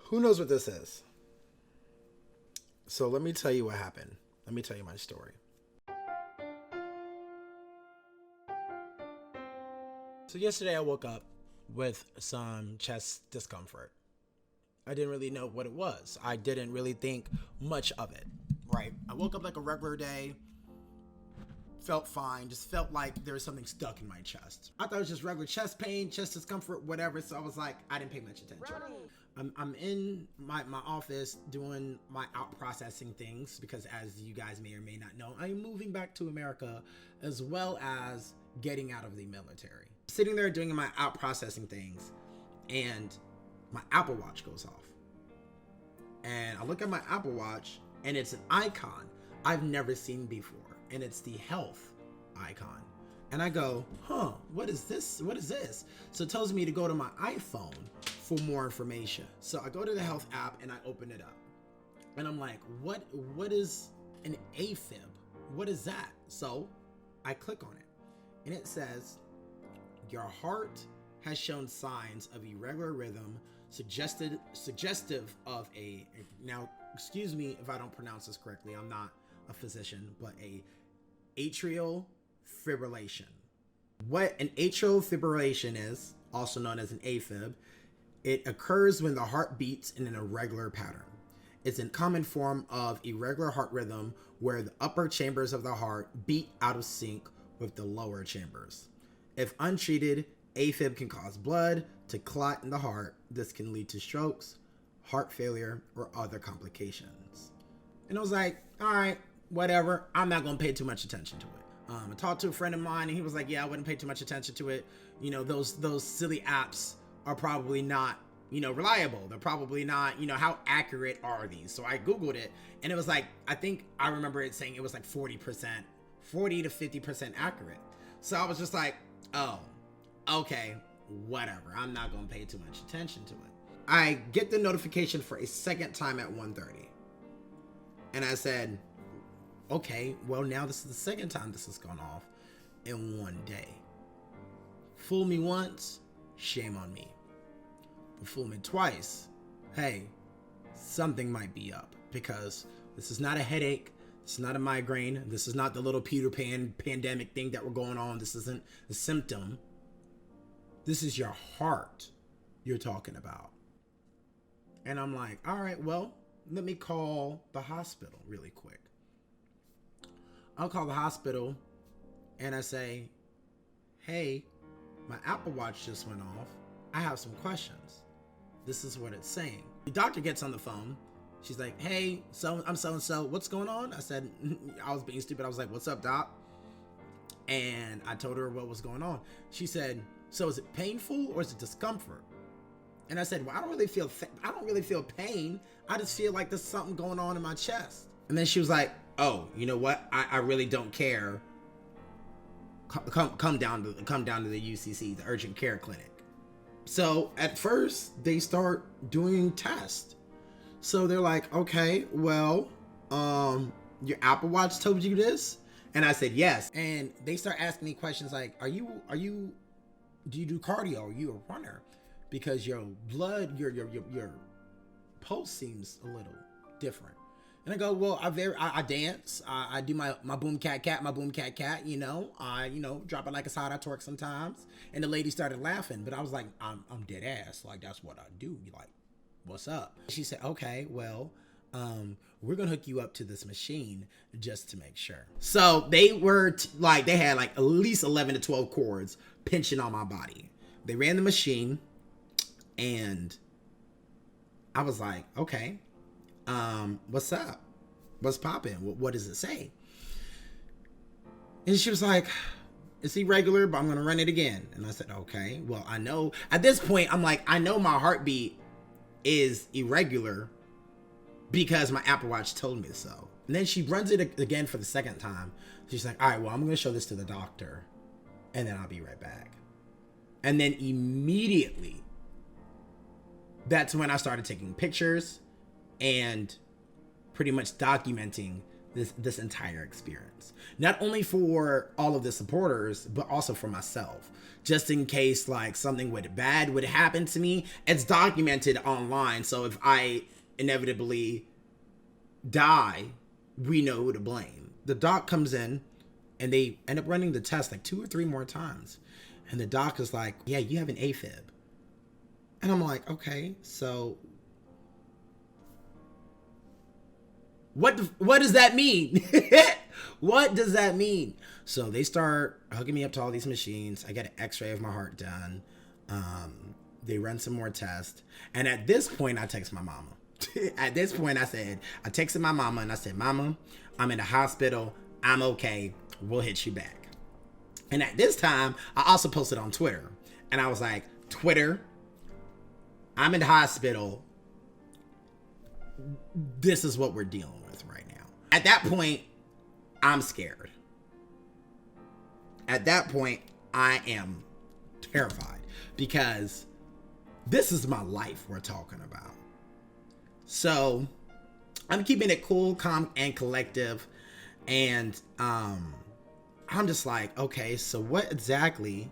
Who knows what this is? So let me tell you what happened. Let me tell you my story. So yesterday I woke up with some chest discomfort. I didn't really know what it was. I didn't really think much of it. Right? I woke up like a regular day, felt fine, just felt like there was something stuck in my chest. I thought it was just regular chest pain, chest discomfort, whatever. So I was like, I didn't pay much attention. I'm in my office doing my out processing things because, as you guys may or may not know, I'm moving back to America as well as getting out of the military. Sitting there doing my out processing things, and my Apple Watch goes off. And I look at my Apple Watch, and it's an icon I've never seen before. And it's the health icon. And I go, what is this? What is this? So it tells me to go to my iPhone for more information. So I go to the health app and I open it up. And I'm like, what is an AFib? What is that? So I click on it. And it says, your heart has shown signs of irregular rhythm suggestive of now, excuse me if I don't pronounce this correctly, I'm not a physician, but a atrial fibrillation. What an atrial fibrillation is, also known as an AFib, it occurs when the heart beats in an irregular pattern. It's a common form of irregular heart rhythm where the upper chambers of the heart beat out of sync with the lower chambers. If untreated, AFib can cause blood to clot in the heart. This can lead to strokes, heart failure, or other complications. And I was like, all right, whatever. I'm not going to pay too much attention to it. I talked to a friend of mine and he was like, yeah, I wouldn't pay too much attention to it. You know, those silly apps are probably not, reliable. They're probably not, how accurate are these? So I Googled it and it was like, I think I remember it saying it was like 40% to 50% accurate. So I was just like, oh, okay, whatever. I'm not going to pay too much attention to it. I get the notification for a second time at 1:30. And I said, okay, well, now this is the second time this has gone off in one day. Fool me once, shame on me. But fool me twice, hey, something might be up, because this is not a headache. This is not a migraine. This is not the little Peter Pan pandemic thing that we're going on. This isn't a symptom. This is your heart you're talking about. And I'm like, all right, well, let me call the hospital really quick. I'll call the hospital and I say, hey, my Apple Watch just went off. I have some questions. This is what it's saying. The doctor gets on the phone. She's like, hey, I'm so-and-so. What's going on? I said, I was being stupid. I was like, what's up, doc? And I told her what was going on. She said, so is it painful or is it discomfort? And I said, well, I don't really feel pain. I just feel like there's something going on in my chest. And then she was like, oh, you know what? I really don't care. Come down to the UCC, the urgent care clinic. So at first they start doing tests. So they're like, okay, well, your Apple Watch told you this? And I said, yes. And they start asking me questions like, do you do cardio? Are you a runner? Because your blood, your pulse seems a little different. And I go, well, I dance. I do my boom cat, I, drop it like a side. I twerk sometimes. And the lady started laughing, but I was like, I'm dead ass. Like, that's what I do. Like, what's up? She said, okay, well, we're going to hook you up to this machine just to make sure. So they were they had like at least 11 to 12 cords pinching on my body. They ran the machine and I was like, okay, what's up? What's popping? What does it say? And she was like, it's irregular, but I'm going to run it again. And I said, okay, well, I know at this point, I'm like, I know my heartbeat is irregular because my Apple Watch told me so. And then she runs it again for the second time. She's like, all right, well, I'm going to show this to the doctor and then I'll be right back. And then immediately, that's when I started taking pictures and pretty much documenting this entire experience. Not only for all of the supporters, but also for myself. Just in case like something bad would happen to me, it's documented online. So if I inevitably die, we know who to blame. The doc comes in and they end up running the test like 2 or 3 more times. And the doc is like, yeah, you have an AFib. And I'm like, okay, so what does that mean? What does that mean? So they start hooking me up to all these machines. I get an x-ray of my heart done. They run some more tests. And at this point, I text my mama. At this point, I texted my mama and I said, Mama, I'm in the hospital. I'm okay. We'll hit you back. And at this time, I also posted on Twitter. And I was like, Twitter, I'm in the hospital. This is what we're dealing with right now. At that point, I'm scared. At that point, I am terrified because this is my life we're talking about. So I'm keeping it cool, calm, and collective. And I'm just like, okay, so what exactly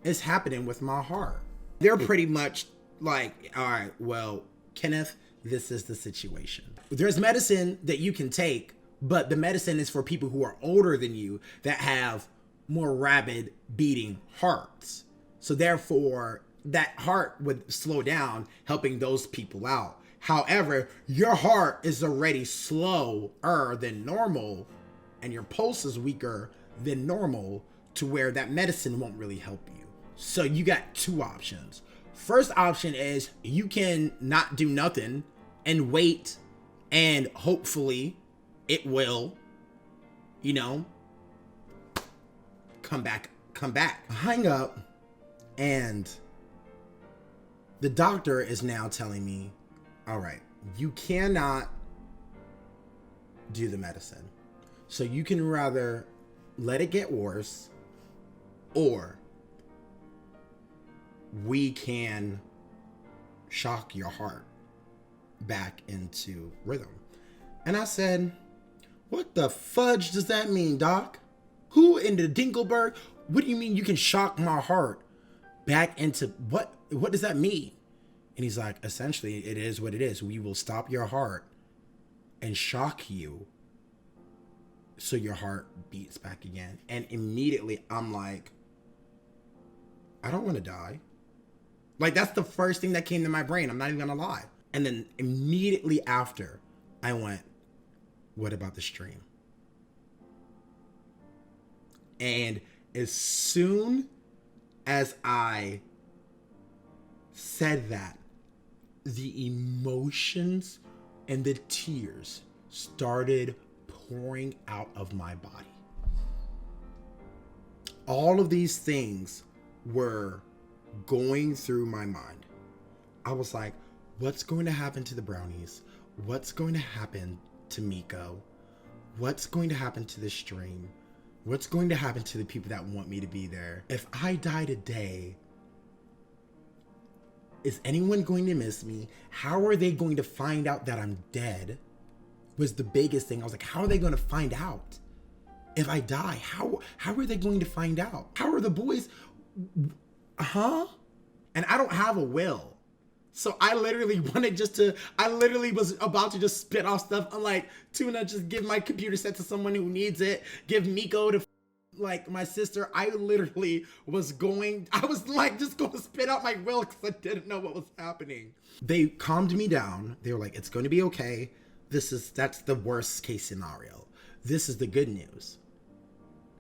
is happening with my heart? They're pretty much like, all right, well, Kenneth, this is the situation. There's medicine that you can take, but the medicine is for people who are older than you that have more rapid beating hearts. So therefore, that heart would slow down, helping those people out. However, your heart is already slower than normal, and your pulse is weaker than normal, to where that medicine won't really help you. So you got 2 options. First option is you can not do nothing and wait, and hopefully it will, come back. I hang up, and the doctor is now telling me, all right, you cannot do the medicine. So you can rather let it get worse, or we can shock your heart back into rhythm. And I said, what the fudge does that mean, doc? Who in the Dinkelberg? What do you mean you can shock my heart back into what? What does that mean? And he's like, essentially, it is what it is. We will stop your heart and shock you so your heart beats back again. And immediately I'm like, I don't want to die. Like, that's the first thing that came to my brain. I'm not even gonna lie. And then immediately after, I went, what about the stream? And as soon as I said that, the emotions and the tears started pouring out of my body. All of these things were going through my mind. I was like, what's going to happen to the brownies? What's going to happen to Miko? What's going to happen to the stream? What's going to happen to the people that want me to be there? If I die today, is anyone going to miss me? How are they going to find out that I'm dead? Was the biggest thing. I was like, how are they going to find out if I die? How are they going to find out? How are the boys? And I don't have a will. So I literally was about to just spit off stuff. I'm like, Tuna, just give my computer set to someone who needs it. Give Miko to like my sister. I was like just going to spit out my will because I didn't know what was happening. They calmed me down. They were like, it's going to be okay. That's the worst case scenario. This is the good news.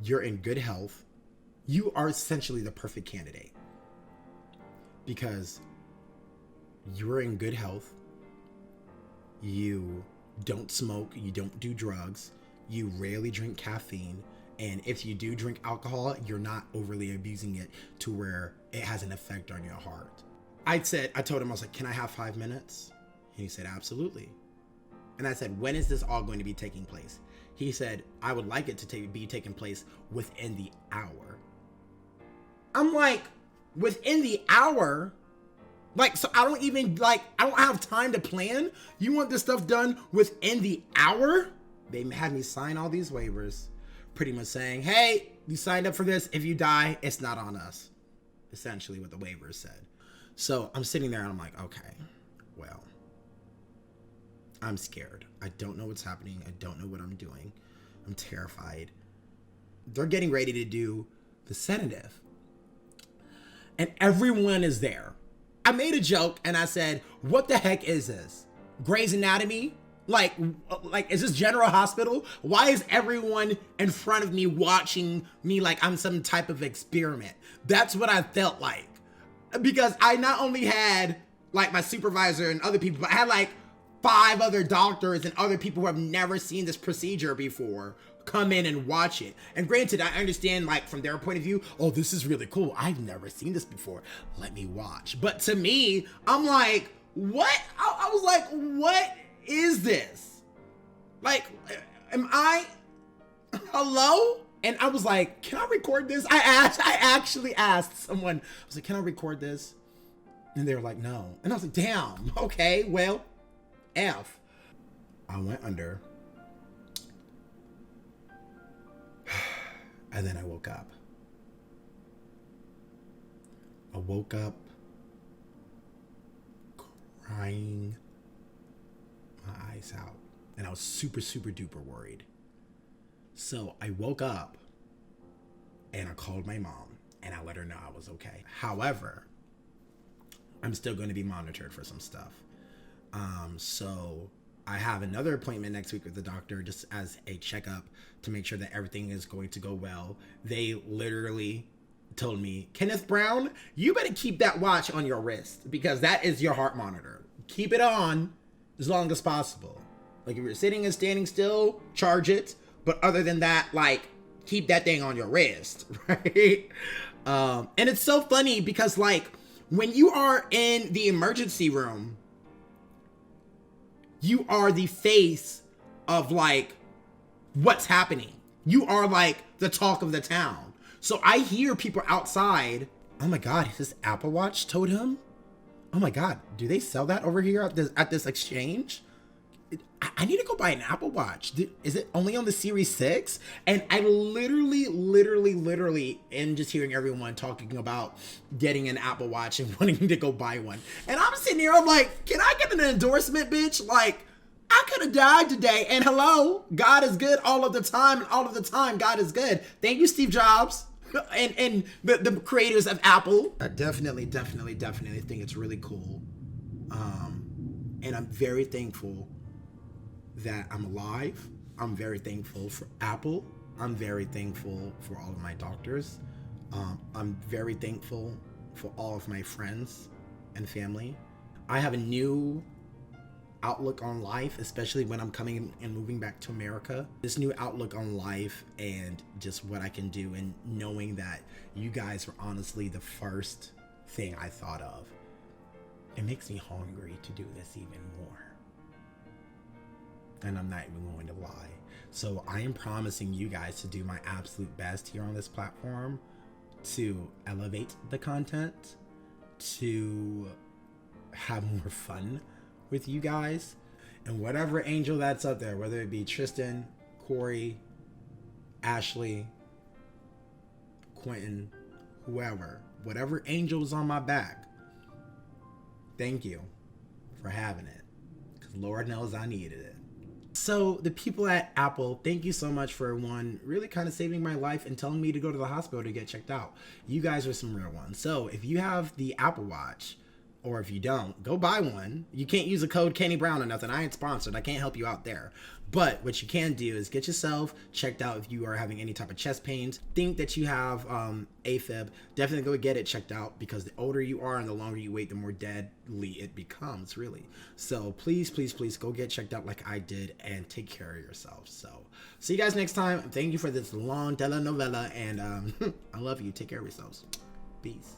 You're in good health. You are essentially the perfect candidate because you're in good health. You don't smoke. You don't do drugs. You rarely drink caffeine. And if you do drink alcohol, you're not overly abusing it to where it has an effect on your heart. I told him, I was like, can I have 5 minutes? And he said, absolutely. And I said, when is this all going to be taking place? He said, I would like it to be taking place within the hour. I'm like, within the hour? Like, so I don't have time to plan? You want this stuff done within the hour? They had me sign all these waivers, pretty much saying, hey, you signed up for this. If you die, it's not on us. Essentially what the waivers said. So I'm sitting there and I'm like, okay, well, I'm scared. I don't know what's happening. I don't know what I'm doing. I'm terrified. They're getting ready to do the sedative. And everyone is there. I made a joke and I said, what the heck is this? Grey's Anatomy? Like, is this General Hospital? Why is everyone in front of me watching me like I'm some type of experiment? That's what I felt like. Because I not only had like my supervisor and other people, but I had like 5 other doctors and other people who have never seen this procedure before come in and watch it. And granted, I understand like from their point of view, oh, this is really cool. I've never seen this before. Let me watch. But to me, I'm like, what? I was like, what is this? Like, am I, hello? And I was like, can I record this? I actually asked someone, I was like, can I record this? And they were like, no. And I was like, damn, okay, well, F. I went under. And then I woke up. I woke up crying my eyes out. And I was super, super duper worried. So I woke up and I called my mom and I let her know I was okay. However, I'm still going to be monitored for some stuff. So I have another appointment next week with the doctor just as a checkup to make sure that everything is going to go well. They literally told me, Kenneth Brown, you better keep that watch on your wrist because that is your heart monitor. Keep it on as long as possible. Like if you're sitting and standing still, charge it. But other than that, like keep that thing on your wrist, right? And it's so funny because like when you are in the emergency room, you are the face of like what's happening. You are like the talk of the town. So I hear people outside, oh my God, his Apple Watch towed him? Oh my God, do they sell that over here at this exchange? I need to go buy an Apple Watch. Is it only on the Series 6? And I literally am just hearing everyone talking about getting an Apple Watch and wanting to go buy one. And I'm sitting here, I'm like, can I get an endorsement, bitch? Like, I could have died today. And hello, God is good all of the time. And all of the time, God is good. Thank you, Steve Jobs. And the creators of Apple. I definitely think it's really cool. And I'm very thankful that I'm alive. I'm very thankful for Apple. I'm very thankful for all of my doctors. I'm very thankful for all of my friends and family. I have a new outlook on life, especially when I'm coming and moving back to America. This new outlook on life and just what I can do, and knowing that you guys were honestly the first thing I thought of. It makes me hungry to do this even more. And I'm not even going to lie. So I am promising you guys to do my absolute best here on this platform to elevate the content, to have more fun with you guys, and whatever angel that's up there, whether it be Tristan, Corey, Ashley, Quentin, whoever, whatever angel's on my back, thank you for having it, because Lord knows I needed it. So the people at Apple, thank you so much for really kind of saving my life and telling me to go to the hospital to get checked out. You guys are some real ones. So if you have the Apple Watch, or if you don't, go buy one. You can't use a code Kenny Brown or nothing. I ain't sponsored. I can't help you out there. But what you can do is get yourself checked out if you are having any type of chest pains. Think that you have AFib. Definitely go get it checked out, because the older you are and the longer you wait, the more deadly it becomes, really. So please go get checked out like I did, and take care of yourself. So see you guys next time. Thank you for this long telenovela, and I love you. Take care of yourselves. Peace.